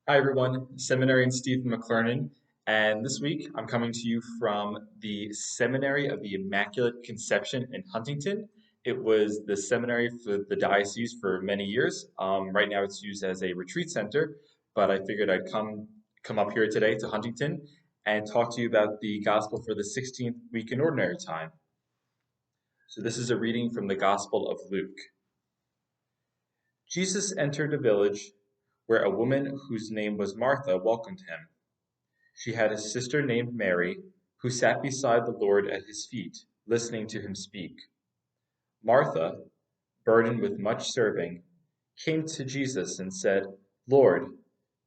Hi, everyone. Seminarian Stephen McClernon, and this week I'm coming to you from the Seminary of the Immaculate Conception in Huntington. It was the seminary for the diocese for many years. Right now, it's used as a retreat center, but I figured I'd come up here today to Huntington and talk to you about the Gospel for the 16th week in Ordinary Time. So this is a reading from the Gospel of Luke. Jesus entered a village where a woman whose name was Martha welcomed him. She had a sister named Mary, who sat beside the Lord at his feet, listening to him speak. Martha, burdened with much serving, came to Jesus and said, Lord,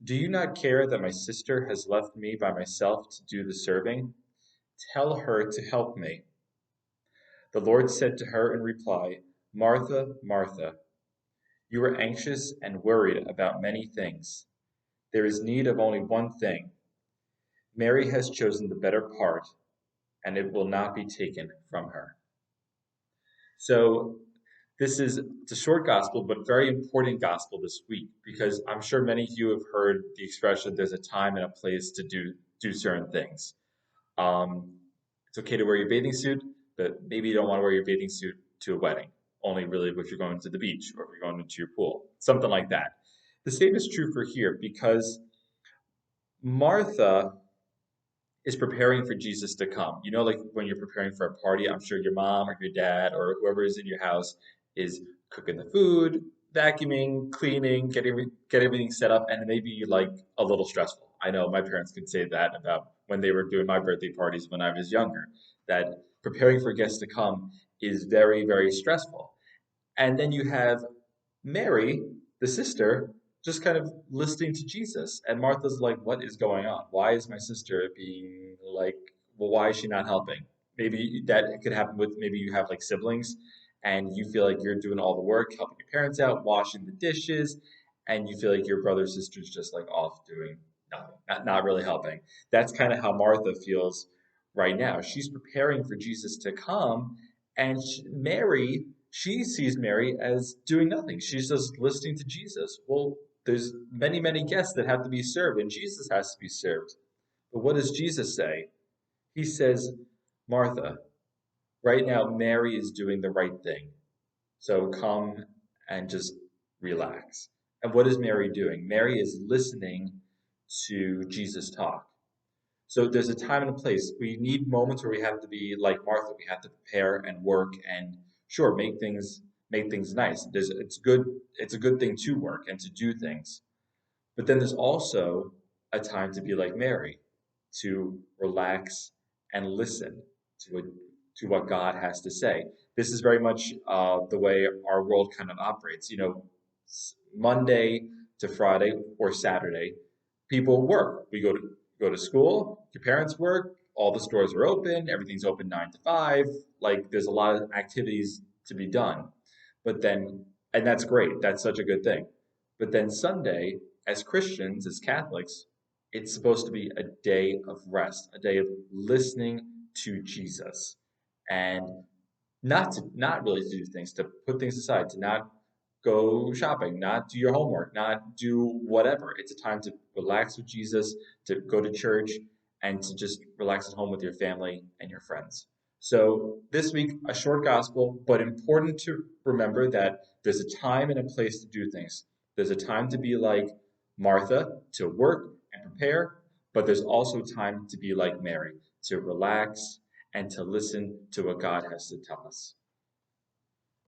do you not care that my sister has left me by myself to do the serving? Tell her to help me. The Lord said to her in reply, Martha, Martha, you are anxious and worried about many things. There is need of only one thing. Mary has chosen the better part, and it will not be taken from her. So it's a short gospel, but very important gospel this week because I'm sure many of you have heard the expression there's a time and a place to do certain things. Um, it's okay to wear your bathing suit, but maybe you don't want to wear your bathing suit to a wedding. Only really if you're going to the beach or if you're going into your pool, something like that. The same is true for here because Martha is preparing for Jesus to come. You know, like when you're preparing for a party, I'm sure your mom or your dad or whoever is in your house is cooking the food, vacuuming, cleaning, get everything set up, and maybe like a little stressful. I know my parents could say that about when they were doing my birthday parties when I was younger, that preparing for guests to come is very, very stressful. And then you have Mary, the sister, just kind of listening to Jesus. And Martha's like, what is going on? Why is my sister being like, well, why is she not helping? Maybe that could happen with maybe you have like siblings and you feel like you're doing all the work, helping your parents out, washing the dishes, and you feel like your brother or sister's just like off doing nothing, not really helping. That's kind of how Martha feels right now. She's preparing for Jesus to come, and Mary, she sees Mary as doing nothing. She's just listening to Jesus. Well, there's many, many guests that have to be served, and Jesus has to be served. But what does Jesus say? He says, Martha, right now Mary is doing the right thing. So come and just relax. And what is Mary doing? Mary is listening to Jesus talk. So there's a time and a place. We need moments where we have to be like Martha. We have to prepare and work and sure make things nice. It's a good thing to work and to do things. But then there's also a time to be like Mary, to relax and listen to what God has to say. This is very much the way our world kind of operates. Monday to Friday or Saturday, people work. We go to school. Your parents work. All the stores are open. Everything's open 9 to 5. Like there's a lot of activities to be done. But then, and that's great. That's such a good thing. But then Sunday, as Christians, as Catholics, it's supposed to be a day of rest, a day of listening to Jesus, and not really to do things, to put things aside, to not go shopping, not do your homework, not do whatever. It's a time to relax with Jesus, to go to church, and to just relax at home with your family and your friends. So this week, a short gospel, but important to remember that there's a time and a place to do things. There's a time to be like Martha, to work and prepare, but there's also time to be like Mary, to relax and to listen to what God has to tell us.